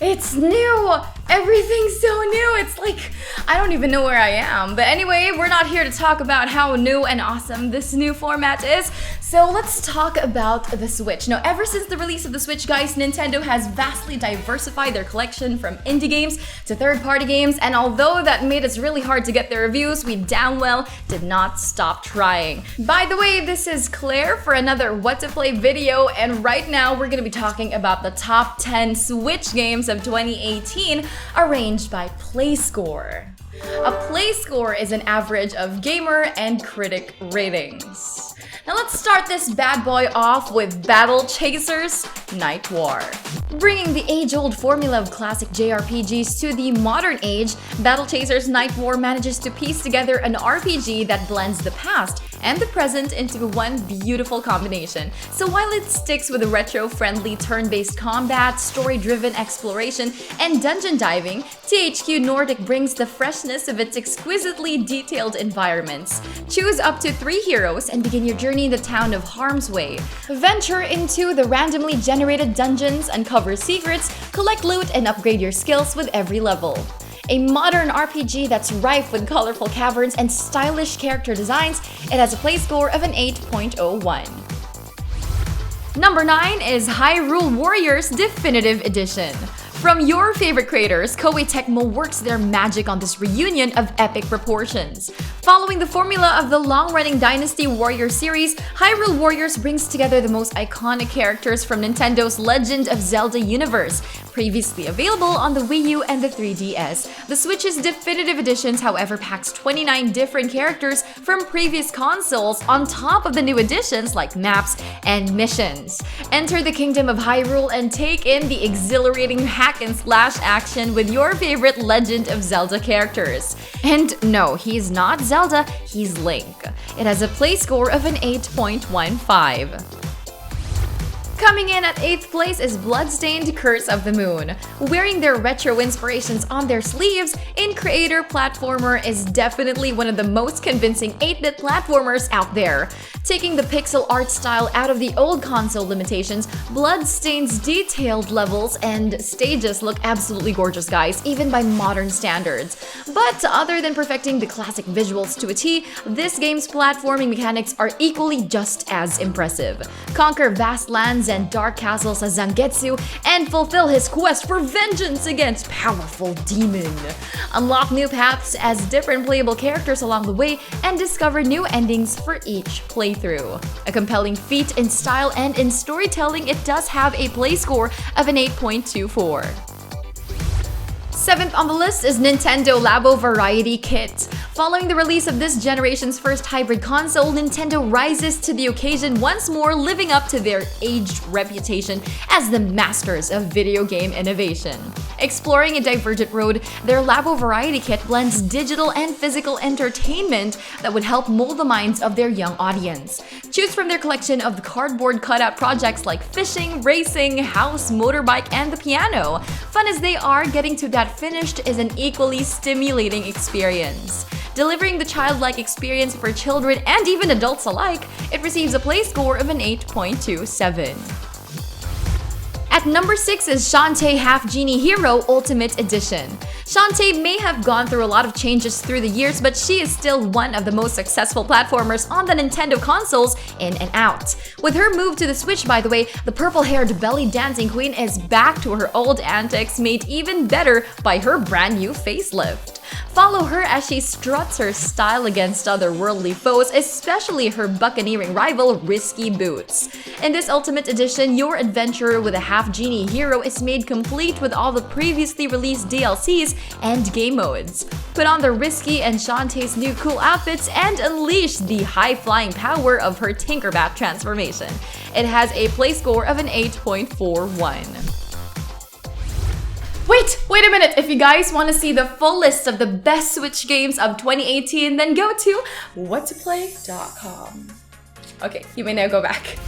It's new! Everything's so new! It's like, I don't even know where I am. But anyway, we're not here to talk about how new and awesome this new format is. So let's talk about the Switch. Now, ever since the release of the Switch, guys, Nintendo has vastly diversified their collection from indie games to third-party games. And although that made it really hard to get their reviews, we damn well did not stop trying. By the way, this is Claire for another What to Play video. And right now, we're gonna be talking about the top 10 Switch games of 2018 arranged by Play Score. A Play Score is an average of gamer and critic ratings. Now let's start this bad boy off with Battle Chasers Nightwar. Bringing the age-old formula of classic JRPGs to the modern age, Battle Chasers Nightwar manages to piece together an RPG that blends the past and the present into one beautiful combination. So while it sticks with a retro-friendly turn-based combat, story-driven exploration, and dungeon diving, THQ Nordic brings the freshness of its exquisitely detailed environments. Choose up to 3 heroes and begin your journey in the town of Harm's Way. Venture into the randomly generated dungeons, uncover secrets, collect loot, and upgrade your skills with every level. A modern RPG that's rife with colorful caverns and stylish character designs, it has a Play Score of an 8.01. Number 9 is Hyrule Warriors Definitive Edition. From your favorite creators, Koei Tecmo works their magic on this reunion of epic proportions. Following the formula of the long-running Dynasty Warrior series, Hyrule Warriors brings together the most iconic characters from Nintendo's Legend of Zelda universe, previously available on the Wii U and the 3DS. The Switch's definitive editions, however, packs 29 different characters from previous consoles on top of the new additions like maps and missions. Enter the kingdom of Hyrule and take in the exhilarating hack-and-slash action with your favorite Legend of Zelda characters. And no, he's not Zelda, he's Link. It has a Play Score of an 8.15. Coming in at 8th place is Bloodstained Curse of the Moon. Wearing their retro inspirations on their sleeves, in-creator platformer is definitely one of the most convincing 8-bit platformers out there. Taking the pixel art style out of the old console limitations, Bloodstained's detailed levels and stages look absolutely gorgeous, guys, even by modern standards. But other than perfecting the classic visuals to a T, this game's platforming mechanics are equally just as impressive. Conquer vast lands and dark castles as Zangetsu and fulfill his quest for vengeance against powerful demon. Unlock new paths as different playable characters along the way and discover new endings for each playthrough. A compelling feat in style and in storytelling, it does have a Play Score of an 8.24. 7th on the list is Nintendo LABO-Variety Kit. Following the release of this generation's first hybrid console, Nintendo rises to the occasion once more, living up to their aged reputation as the masters of video game innovation. Exploring a divergent road, their LABO-Variety Kit blends digital and physical entertainment that would help mold the minds of their young audience. Choose from their collection of cardboard cutout projects like fishing, racing, house, motorbike, and the piano. Fun as they are, getting to that finished is an equally stimulating experience. Delivering the childlike experience for children and even adults alike, it receives a Play Score of an 8.27. At number 6 is Shantae Half-Genie Hero Ultimate Edition. Shantae may have gone through a lot of changes through the years, but she is still one of the most successful platformers on the Nintendo consoles in and out. With her move to the Switch, by the way, the purple-haired belly dancing queen is back to her old antics, made even better by her brand new facelift. Follow her as she struts her style against otherworldly foes, especially her buccaneering rival, Risky Boots. In this Ultimate Edition, your adventure with a Half-Genie hero is made complete with all the previously released DLCs and game modes. Put on the Risky and Shantae's new cool outfits and unleash the high-flying power of her Tinkerbat transformation. It has a Play Score of an 8.41. Wait a minute! If you guys want to see the full list of the best Switch games of 2018, then go to whattoplay.com. Okay, you may now go back.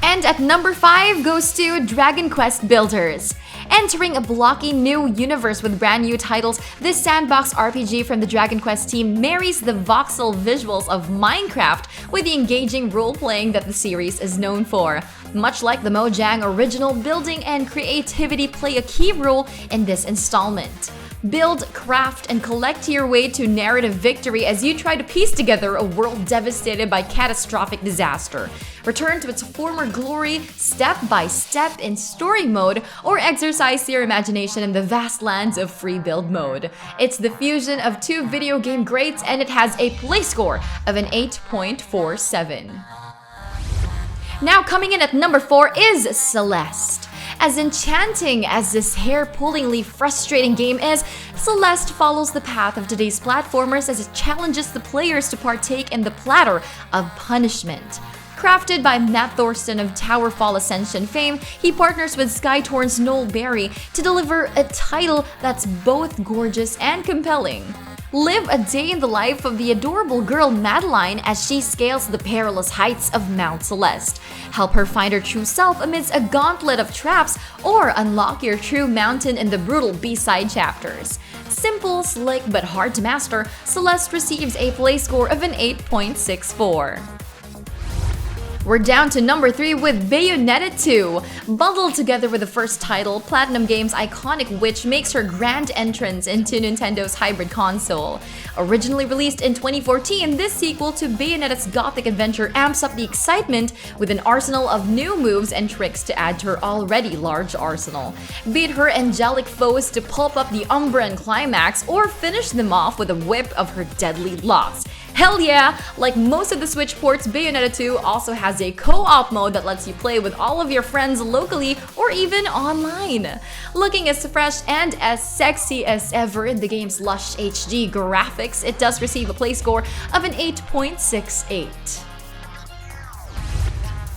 And at number 5 goes to Dragon Quest Builders. Entering a blocky new universe with brand new titles, this sandbox RPG from the Dragon Quest team marries the voxel visuals of Minecraft with the engaging role-playing that the series is known for. Much like the Mojang original, building and creativity play a key role in this installment. Build, craft, and collect your way to narrative victory as you try to piece together a world devastated by catastrophic disaster. Return to its former glory step by step in story mode, or exercise your imagination in the vast lands of free build mode. It's the fusion of two video game greats, and it has a play score of an 8.47. Now coming in at number 4 is Celeste. As enchanting as this hair-pullingly frustrating game is, Celeste follows the path of today's platformers as it challenges the players to partake in the platter of punishment. Crafted by Matt Thorsten of Towerfall Ascension fame, he partners with Skytorn's Noel Berry to deliver a title that's both gorgeous and compelling. Live a day in the life of the adorable girl Madeline as she scales the perilous heights of Mount Celeste. Help her find her true self amidst a gauntlet of traps, or unlock your true mountain in the brutal B-side chapters. Simple, slick, but hard to master, Celeste receives a play score of an 8.64. We're down to number 3 with Bayonetta 2. Bundled together with the first title, Platinum Games' iconic witch makes her grand entrance into Nintendo's hybrid console. Originally released in 2014, this sequel to Bayonetta's gothic adventure amps up the excitement with an arsenal of new moves and tricks to add to her already large arsenal. Beat her angelic foes to pulp up the Umbra and climax, or finish them off with a whip of her deadly locks. Hell yeah! Like most of the Switch ports, Bayonetta 2 also has a co-op mode that lets you play with all of your friends locally or even online. Looking as fresh and as sexy as ever in the game's lush HD graphics, it does receive a play score of an 8.68.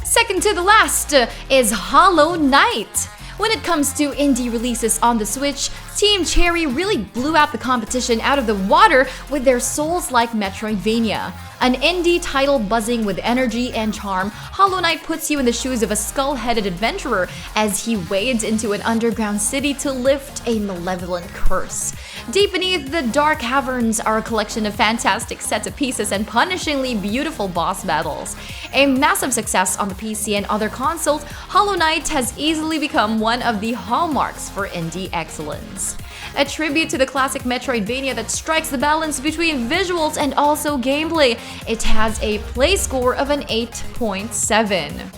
Second to the last is Hollow Knight. When it comes to indie releases on the Switch, Team Cherry really blew out the competition out of the water with their Souls-like Metroidvania. An indie title buzzing with energy and charm, Hollow Knight puts you in the shoes of a skull-headed adventurer as he wades into an underground city to lift a malevolent curse. Deep beneath the dark caverns are a collection of fantastic sets of pieces and punishingly beautiful boss battles. A massive success on the PC and other consoles, Hollow Knight has easily become one of the hallmarks for indie excellence. A tribute to the classic Metroidvania that strikes the balance between visuals and also gameplay, it has a play score of an 8.7.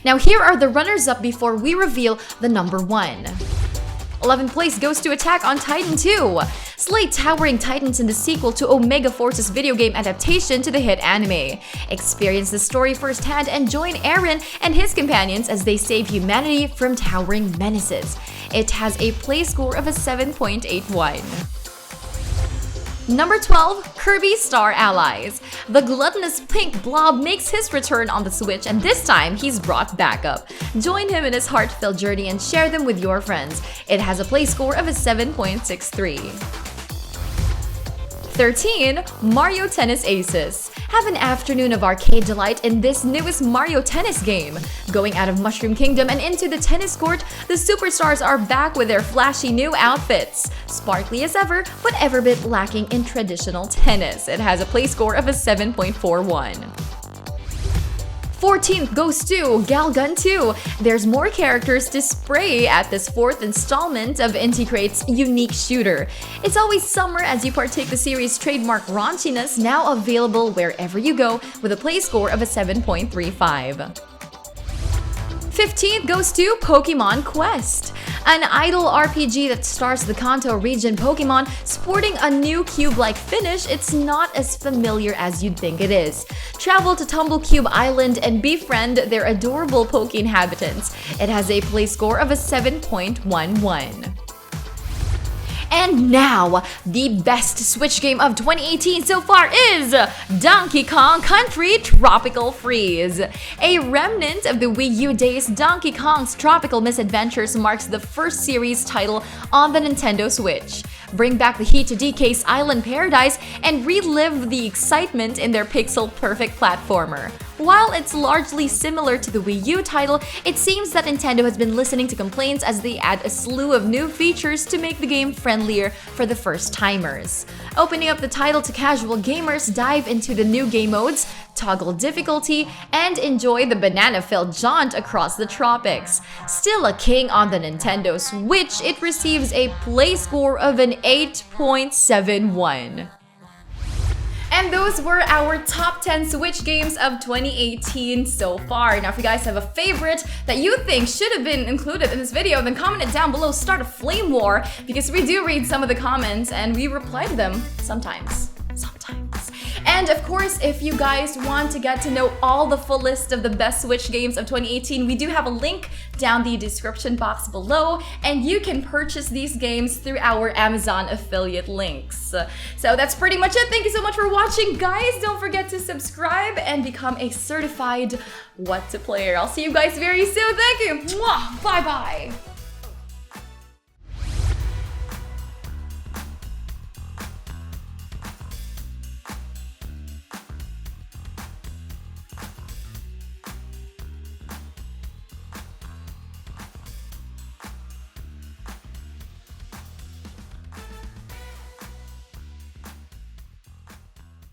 Now here are the runners-up before we reveal the number 1. 11th place goes to Attack on Titan 2. Slay towering titans in the sequel to Omega Force's video game adaptation to the hit anime. Experience the story firsthand and join Eren and his companions as they save humanity from towering menaces. It has a play score of a 7.81. Number 12, Kirby Star Allies. The gluttonous pink blob makes his return on the Switch, and this time he's brought back up. Join him in his heartfelt journey and share them with your friends. It has a play score of a 7.63. 13, Mario Tennis Aces. Have an afternoon of arcade delight in this newest Mario Tennis game. Going out of Mushroom Kingdom and into the tennis court, the superstars are back with their flashy new outfits. Sparkly as ever, but ever bit lacking in traditional tennis. It has a play score of a 7.41. 14th goes to Galgun 2. There's more characters to spray at this 4th installment of Inti Crate's unique shooter. It's always summer as you partake the series' trademark raunchiness, now available wherever you go with a play score of a 7.35. 15th goes to Pokemon Quest. An idle RPG that stars the Kanto region Pokemon sporting a new cube-like finish, it's not as familiar as you'd think it is. Travel to Tumblecube Island and befriend their adorable Poke inhabitants. It has a play score of a 7.11. And now, the best Switch game of 2018 so far is Donkey Kong Country Tropical Freeze. A remnant of the Wii U days, Donkey Kong's Tropical Misadventures marks the first series title on the Nintendo Switch. bring back the heat to DK's Island Paradise, and relive the excitement in their pixel-perfect platformer. While it's largely similar to the Wii U title, it seems that Nintendo has been listening to complaints as they add a slew of new features to make the game friendlier for the first-timers. Opening up the title to casual gamers, dive into the new game modes, toggle difficulty, and enjoy the banana-filled jaunt across the tropics. Still a king on the Nintendo Switch, it receives a play score of an 8.71. And those were our top 10 Switch games of 2018 so far. Now, if you guys have a favorite that you think should have been included in this video, then comment it down below, start a flame war, because we do read some of the comments and we reply to them sometimes. And of course, if you guys want to get to know all the full list of the best Switch games of 2018, we do have a link down the description box below, and you can purchase these games through our Amazon affiliate links. So that's pretty much it. Thank you so much for watching, guys. Don't forget to subscribe and become a certified What To player. I'll see you guys very soon. Thank you. Mwah. Bye-bye.